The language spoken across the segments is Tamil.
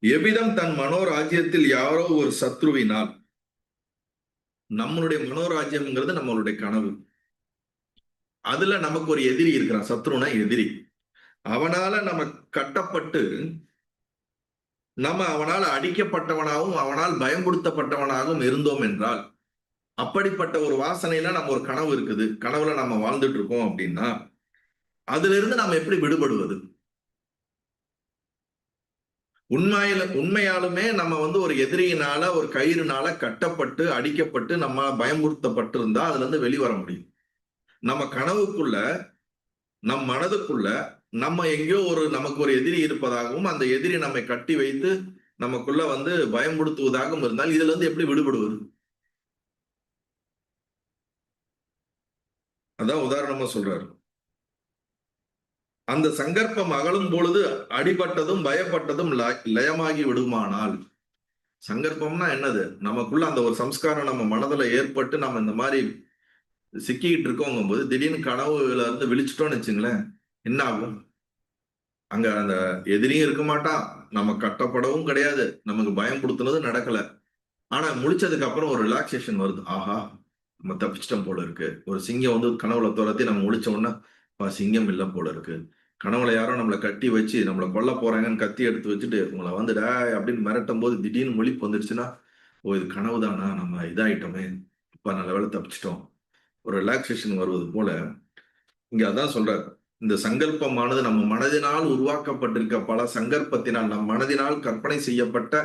எவ்விதம் தன் மனோராஜ்யத்தில் யாரோ ஒரு சத்ருவினால், நம்மளுடைய மனோராஜ்யம்ங்கிறது நம்மளுடைய கனவு. அதுல நமக்கு ஒரு எதிரி இருக்கிறான். சத்ருனா எதிரி. அவனால நம்ம கட்டப்பட்டு, நம்ம அவனால் அடிக்கப்பட்டவனாகவும் அவனால் பயமுறுத்தப்பட்டவனாகவும் இருந்தோம் என்றால், அப்படிப்பட்ட ஒரு வாசனையில நம்ம ஒரு கனவு இருக்குது, கனவுல நம்ம வாழ்ந்துட்டு இருக்கோம் அப்படின்னா, அதுல இருந்து நம்ம எப்படி விடுபடுவது? உண்மையாலுமே நம்ம ஒரு எதிரியினால, ஒரு கயிறுனால கட்டப்பட்டு அடிக்கப்பட்டு நம்ம பயமுறுத்தப்பட்டு இருந்தா அதுல இருந்து வெளிவர முடியும். நம்ம கனவுக்குள்ள, நம் மனதுக்குள்ள நம்ம எங்கேயோ நமக்கு ஒரு எதிரி இருப்பதாகவும், அந்த எதிரி நம்மை கட்டி வைத்து நமக்குள்ள பயமுறுத்துவதாகவும் இருந்தால் இதுல இருந்து எப்படி விடுபடுவது? அதான் உதாரணமா சொல்றாரு. அந்த சங்கற்பம் அகலும் பொழுது அடிபட்டதும் பயப்பட்டதும் லயமாகி விடுமானால், சங்கற்பம்னா என்னது? நமக்குள்ள அந்த ஒரு சம்ஸ்காரம் நம்ம மனதுல ஏற்பட்டு நம்ம இந்த மாதிரி சிக்கிக்கிட்டு இருக்கோங்கும் போது திடீர்னு கனவுல இருந்து விழிச்சிட்டோம்னு வச்சுங்களேன், என்ன ஆகும்? அங்க அந்த எதிரியும் இருக்க மாட்டான், நம்ம கட்டப்படவும் கிடையாது, நமக்கு பயம் கொடுத்துனது நடக்கல. ஆனா முழிச்சதுக்கு அப்புறம் ஒரு ரிலாக்ஸேஷன் வருது. ஆஹா, நம்ம தப்பிச்சிட்டோம் போல இருக்கு. ஒரு சிங்கம் கனவுல துரத்தி நம்ம முழிச்ச உடனே சிங்கம் இல்ல போல இருக்கு. கனவுல யாரோ நம்மளை கட்டி வச்சு நம்மளை கொல்ல போறாங்கன்னு கத்தி எடுத்து வச்சுட்டு உங்களை டேய் அப்படின்னு மிரட்டும் போது திடீர்னு முழிப்பு வந்துடுச்சுன்னா, ஓ இது கனவு தானா, நம்ம இதாயிட்டோமே, இப்ப நல்ல வேலை தப்பிச்சிட்டோம், ஒரு ரிலாக்ஸேஷன் வருவது போல இங்க அதான் சொல்றாரு. இந்த சங்கல்பமானது நம்ம மனதினால் உருவாக்கப்பட்டிருக்க பல சங்கல்பத்தினால், நம் மனதினால் கற்பனை செய்யப்பட்ட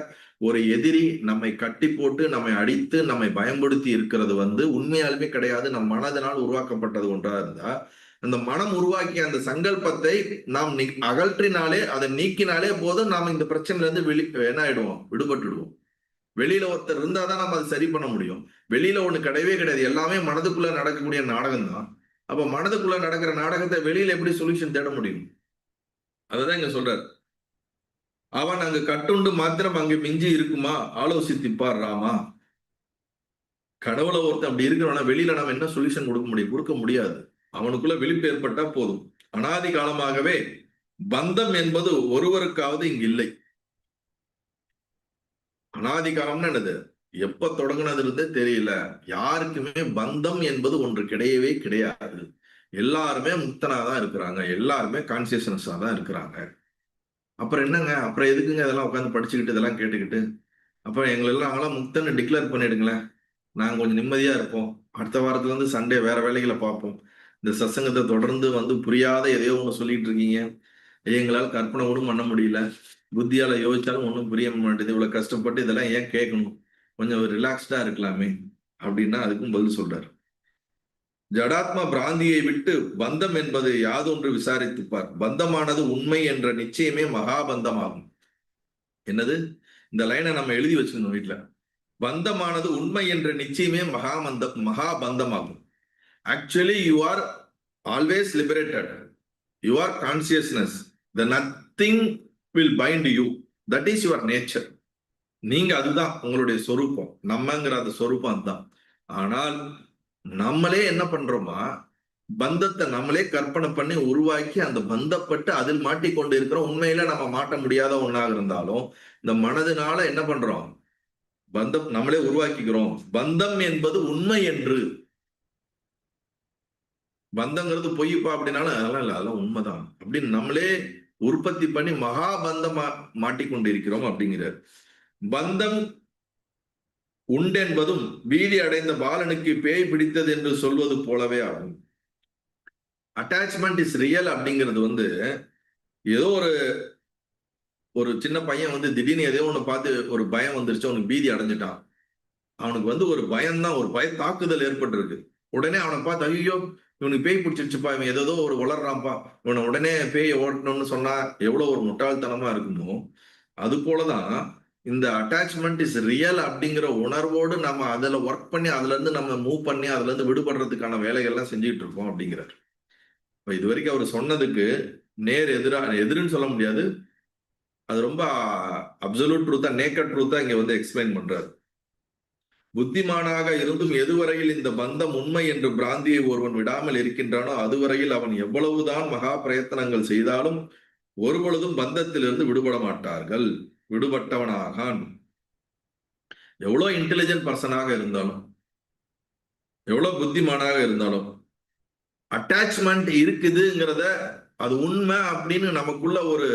ஒரு எதிரி நம்மை கட்டி போட்டு நம்மை அடித்து நம்மை பயன்படுத்தி இருக்கிறது உண்மையாலுமே கிடையாது. நம் மனதினால் உருவாக்கப்பட்டது ஒன்றா இருந்தா, அந்த மனம் உருவாக்கிய அந்த சங்கல்பத்தை நாம் அகற்றினாலே, அதை நீக்கினாலே போதும், நாம் இந்த பிரச்சனையில இருந்து என்ன ஆயிடுவோம், விடுபட்டுடுவோம். வெளியில ஒருத்தர் இருந்தாதான் நம்ம அதை சரி பண்ண முடியும். வெளியில ஒண்ணு கிடையவே கிடையாது. எல்லாமே மனதுக்குள்ள நடக்கக்கூடிய நாடகம் தான். அப்ப மனதுக்குள்ள நடக்கிற நாடகத்தை வெளியில எப்படி சொல்யூஷன் தேட முடியும்? அததான் இங்க சொல்றாரு. அவன் அங்கு கட்டுண்டு மாத்திரம் அங்கு மிஞ்சி இருக்குமா ஆலோசித்துப்பார் ராமா. கடவுள ஒருத்தன் அப்படி இருக்கிறவனா வெளியில நம்ம என்ன சொல்யூஷன் கொடுக்க முடியும்? கொடுக்க முடியாது. அவனுக்குள்ள விழிப்பு ஏற்பட்டா போதும். அனாதி காலமாகவே பந்தம் என்பது ஒருவருக்காவது இங்கு இல்லை. அனாதி காலம்னா என்னது? எப்ப தொடங்குனது இருந்தே தெரியல. யாருக்குமே பந்தம் என்பது ஒன்று கிடையவே கிடையாது. எல்லாருமே முக்தனாதான் இருக்கிறாங்க. எல்லாருமே கான்சியஸ்னஸா தான் இருக்கிறாங்க. அப்புறம் என்னங்க? அப்புறம் எதுக்குங்க இதெல்லாம் உட்காந்து படிச்சுக்கிட்டு இதெல்லாம் கேட்டுக்கிட்டு? அப்புறம் நாங்களாம் முக்தன்னு டிக்ளேர் பண்ணிடுங்களேன். நாங்க கொஞ்சம் நிம்மதியா இருப்போம். அடுத்த வாரத்துல இருந்து சண்டே வேற வேலைகள பார்ப்போம். இந்த சத்சங்கத்த தொடர்ந்து புரியாத எதையோ ஒண்ணு சொல்லிட்டு இருக்கீங்க. எங்களால கற்பனை கூட பண்ண முடியல. புத்தியால யோசிச்சாலும் ஒண்ணும் புரிய மாட்டேங்குது. இவ்வளவு கஷ்டப்பட்டு இதெல்லாம் ஏன் கேட்கணும்? கொஞ்சம் ரிலாக்ஸ்டா இருக்கலாமே! அப்டின்னா அதுக்கும் பதில் சொல்றாரு. ஜடாத்ம பிராந்தியை விட்டு பந்தம் என்பது யாதொன்று விசாரித்துப் பார். பந்தமானது உண்மை என்ற நிச்சயமே மகாபந்தமாகும். என்னது? இந்த லைன நம்ம எழுதி வச்சுக்கணும் வீட்ல. பந்தமானது உண்மை என்ற நிச்சயமே மகாபந்தமாகும். Actually, you are always liberated. You are consciousness. The nothing will bind you. That is your nature. நீங்க அதுதான் உங்களுடைய சொரூபம். நம்மங்கிற அந்த சொரூபம் அதுதான். ஆனால் நம்மளே என்ன பண்றோமா, பந்தத்தை நம்மளே கற்பனை பண்ணி உருவாக்கி அந்த பந்தப்பட்டு அதில் மாட்டிக்கொண்டு இருக்கிறோம். உண்மையில நம்ம மாட்ட முடியாத ஒண்ணாக இருந்தாலும் இந்த மனதினால என்ன பண்றோம், பந்தம் நம்மளே உருவாக்கிக்கிறோம். பந்தம் என்பது உண்மை என்று. பந்தங்கிறது பொய்ப்பா அப்படின்னாலும் அதெல்லாம் இல்ல, அதெல்லாம் உண்மைதான் அப்படின்னு நம்மளே உற்பத்தி பண்ணி மகாபந்தமா மாட்டிக்கொண்டிருக்கிறோம் அப்படிங்கிறார். பந்தம் உண்டென்பதும் பீதி அடைந்த பாலனுக்கு பேய் பிடித்தது என்று சொல்வது போலவே ஆகும். அட்டாச்மெண்ட் இஸ் ரியல் அப்படிங்கிறது ஏதோ ஒரு சின்ன பையன் திடீர்னு எதையோ ஒண்ணு பார்த்து ஒரு பயம் வந்துருச்சு, அவனுக்கு பீதி அடைஞ்சிட்டான். அவனுக்கு ஒரு பயம் தான், ஒரு பய தாக்குதல் ஏற்பட்டிருக்கு. உடனே அவனை பார்த்து ஐயோ இவனுக்கு பேய் பிடிச்சிருச்சுப்பா, இவன் ஏதோ ஒரு உளறான்ப்பா, இவனை உடனே பேயை ஓட்டணும்னு சொன்னா எவ்வளவு ஒரு முட்டாள்தனமா இருக்குமோ, அது போலதான் இந்த அட்டாச்மெண்ட் இஸ் ரியல் அப்படிங்கிற உணர்வோடு நம்ம அதுல ஒர்க் பண்ணி அதுல இருந்து நம்ம மூவ் பண்ணி அதுல இருந்து விடுபடுறதுக்கான வேலைகள்லாம் செஞ்சுட்டு இருக்கோம் அப்படிங்கிறார். இது வரைக்கும் அவர் சொன்னதுக்கு நேர் எதிருன்னு சொல்ல முடியாது. அது ரொம்ப அப்சல்யூட் ட்ரூத்தா, நேக்கட் ட்ரூத்தா இங்க எக்ஸ்பிளைன் பண்றாரு. புத்திமானாக இருந்தும் எதுவரையில் இந்த பந்தம் உண்மை என்று பிராந்தியை ஒருவன் விடாமல் இருக்கின்றானோ அதுவரையில் அவன் எவ்வளவுதான் மகா பிரயத்தனங்கள் செய்தாலும் ஒருபொழுதும் பந்தத்திலிருந்து விடுபட மாட்டார்கள். விடுபட்டவனாகான். எவ்வளவு இன்டெலிஜென்ட் பர்சனாக இருந்தாலும், எவ்வளவு புத்திமானாக இருந்தாலும், அட்டாச்மெண்ட் இருக்குதுங்கிறத, அது உண்மை அப்படின்னு நமக்குள்ள ஒரு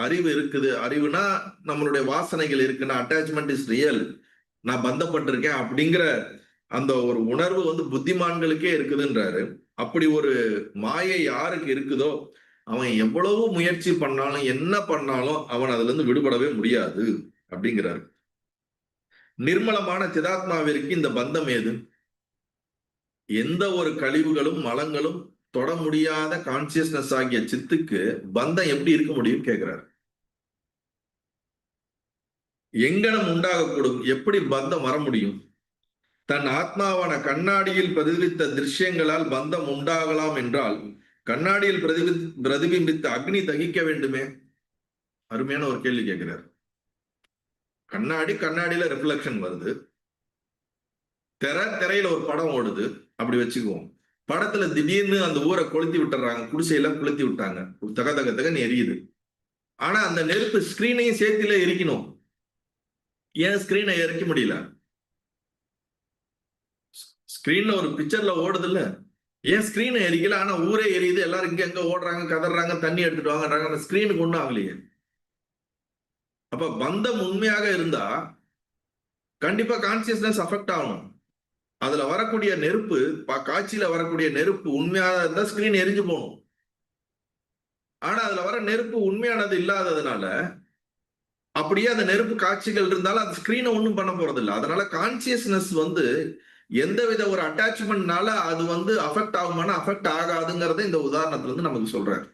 அறிவு இருக்குது. அறிவுனா நம்மளுடைய வாசனைகள் இருக்குன்னா, அட்டாச்மெண்ட் இஸ் ரியல், நான் பந்தப்பட்டிருக்கேன் அப்படிங்கிற அந்த ஒரு உணர்வு வந்து புத்திமான்களுக்கே இருக்குதுன்றாரு. அப்படி ஒரு மாயை யாருக்கு இருக்குதோ அவன் எவ்வளவு முயற்சி பண்ணாலும் என்ன பண்ணாலும் அவன் அதுல இருந்து விடுபடவே முடியாது அப்படிங்கிறாரு. நிர்மலமான சிதாத்மாவிற்கு இந்த பந்தம் ஏது? எந்த ஒரு கழிவுகளும் மலங்களும் தொட முடியாத கான்சியஸ்னஸ் ஆகிய சித்துக்கு பந்தம் எப்படி இருக்க முடியும் கேட்கிறார். எங்கனம் உண்டாகக்கூடும், எப்படி பந்தம் வர முடியும்? தன் ஆத்மாவான கண்ணாடியில் பிரதிபித்த திருஷ்யங்களால் பந்தம் உண்டாகலாம் என்றால் கண்ணாடியில் பிரதிபிம்பித்த அக்னி தகிக்க வேண்டுமே. அருமையான ஒரு கேள்வி கேட்கிறார். கண்ணாடியில ரிஃப்ளெக்ஷன் வருது, திரையில ஒரு படம் ஓடுது அப்படி வச்சுக்குவோம். படத்துல திடீர்னு அந்த ஊரை கொளுத்தி விட்டுறாங்க, குடிசையெல்லாம் கொளுத்தி விட்டாங்க, தக தக தகன்னு எரியுது. ஆனா அந்த நெருப்பு ஸ்கிரீனையும் சேர்த்துல எரிக்கணும். ஏன் ஸ்கிரீனை எரிக்க முடியல? ஸ்கிரீன்ல ஒரு பிக்சர்ல ஓடுது இல்ல, ஏன் ஸ்கிரீனை எரிக்கல? ஆனா ஊரே எரியுது, எல்லாரும் இங்க எங்க ஓடுறாங்க, கதறாங்க, தண்ணி எடுத்துட்டு வாங்கறாங்க, அந்த ஸ்கிரீனுக்கு ஒண்ணும் ஆகலையே. அப்ப பந்தம் உண்மையாக இருந்தா கண்டிப்பா கான்சியஸ்னஸ் அஃபெக்ட் ஆகணும். அதுல வரக்கூடிய நெருப்பு, காட்சியில வரக்கூடிய நெருப்பு உண்மையாக இருந்தா ஸ்கிரீன் எரிஞ்சு போகணும். ஆனா அதுல வர நெருப்பு உண்மையானது இல்லாததுனால அப்படியே அந்த நெருப்பு காட்சிகள் இருந்தாலும் அந்த ஸ்கிரீனை ஒன்றும் பண்ண போறது இல்லை. அதனால கான்சியஸ்னஸ் வந்து எந்தவித ஒரு அட்டாச்மெண்ட்னால அது வந்து அஃபெக்ட் ஆகுமானா அஃபெக்ட் ஆகாதுங்கிறத இந்த உதாரணத்துல இருந்து நமக்கு சொல்றாரு.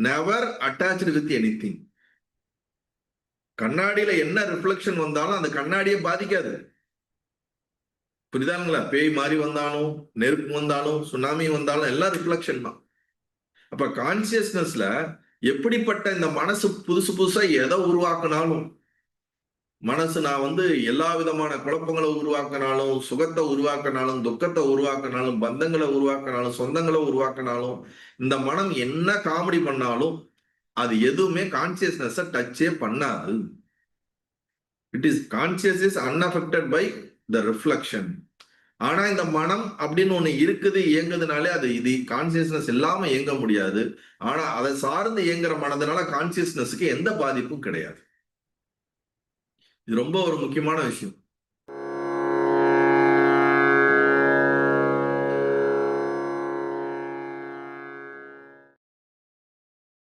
Never attached with anything. கண்ணாடியில என்ன ரிஃப்ளெக்ஷன் வந்தாலும் அந்த கண்ணாடியை பாதிக்காது. புரியுதாங்களா? பேய் மாறி வந்தாலும், நெருப்பு வந்தாலும், சுனாமி வந்தாலும் எல்லாம் ரிஃப்ளெக்ஷன் தான். அப்ப கான்சியஸ்னஸ்ல எப்படிப்பட்ட இந்த மனசு புதுசு புதுசா எதை உருவாக்கினாலும், மனசு நான் வந்து எல்லா விதமான குழப்பங்களை உருவாக்கினாலும், சுகத்தை உருவாக்கினாலும், துக்கத்தை உருவாக்கினாலும், பந்தங்களை உருவாக்கினாலும், சொந்தங்களை உருவாக்கினாலும், இந்த மனம் என்ன காமெடி பண்ணாலும் அது எதுவுமே கான்சியஸ்னஸ் டச்சே பண்ணாது. It is conscious is unaffected by the reflection. ஆனா இந்த மனம் அப்படின்னு ஒண்ணு இருக்குது, இயங்குதுனாலே அது இது கான்சியஸ்னஸ் இல்லாம இயங்க முடியாது. ஆனா அதை சார்ந்து இயங்குற மனதுனால கான்சியஸ்னஸ்க்கு எந்த பாதிப்பும் கிடையாது. இது ரொம்ப ஒரு முக்கியமான விஷயம்.